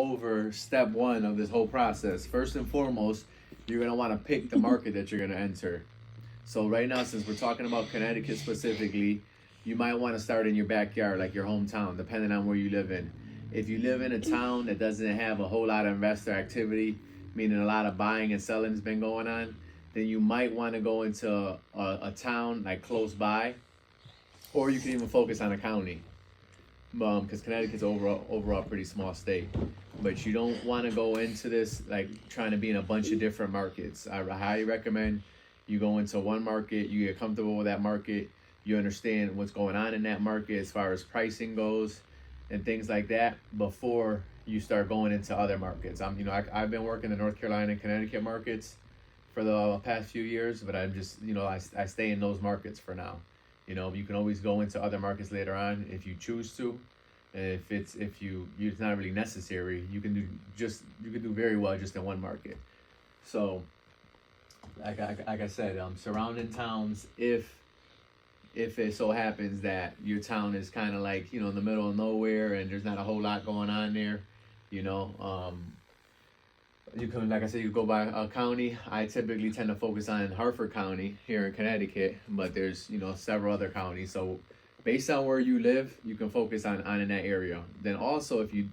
over step one of this whole process. First and foremost, you're going to want to pick the market that you're going to enter. So right now, since we're talking about Connecticut specifically, you might want to start in your backyard, like your hometown, depending on where you live in. If you live in a town that doesn't have a whole lot of investor activity, meaning a lot of buying and selling has been going on, then you might want to go into a town like close by, or you can even focus on a county, because Connecticut's overall pretty small state. But you don't want to go into this like trying to be in a bunch of different markets. I highly recommend you go into one market, you get comfortable with that market, you understand what's going on in that market as far as pricing goes and things like that before you start going into other markets. I've been working the North Carolina and Connecticut markets for the past few years, but I'm just, I stay in those markets for now. You can always go into other markets later on if you choose to. If it's not really necessary, you can do very well just in one market. So like I said, surrounding towns, if it so happens that your town is kind of like, in the middle of nowhere and there's not a whole lot going on there, you can, like I said, you go by a county. I typically tend to focus on Hartford County here in Connecticut, but there's, several other counties. So based on where you live, you can focus on in that area. Then also, if you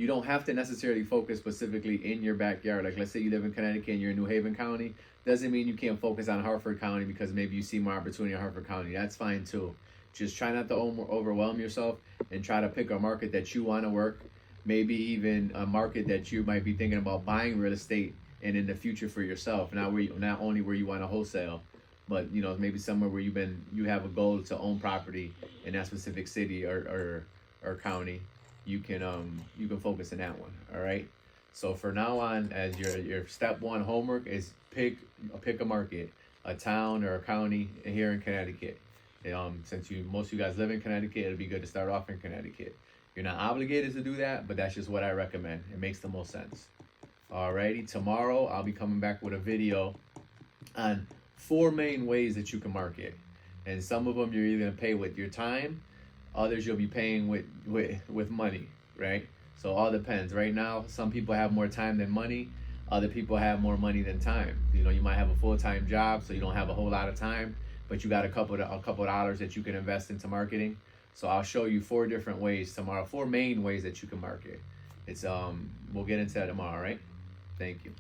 don't have to necessarily focus specifically in your backyard. Like let's say you live in Connecticut and you're in New Haven County, doesn't mean you can't focus on Hartford County because maybe you see more opportunity in Hartford County. That's fine too. Just try not to overwhelm yourself and try to pick a market that you want to work. Maybe even a market that you might be thinking about buying real estate and in the future for yourself. Not only where you want to wholesale, but maybe somewhere where you have a goal to own property in that specific city or county. You can focus on that one. All right. So for now on, as your step one homework is pick a market, a town or a county here in Connecticut. Since most of you guys live in Connecticut, it'd be good to start off in Connecticut. You're not obligated to do that, but that's just what I recommend. It makes the most sense. Alrighty, tomorrow I'll be coming back with a video on 4 main ways that you can market. And some of them you're either gonna pay with your time, others you'll be paying with money, right? So all depends. Right now, some people have more time than money. Other people have more money than time. You might have a full-time job, so you don't have a whole lot of time, but you got a couple dollars that you can invest into marketing. So I'll show you 4 different ways tomorrow, 4 main ways that you can market. We'll get into that tomorrow, all right? Thank you.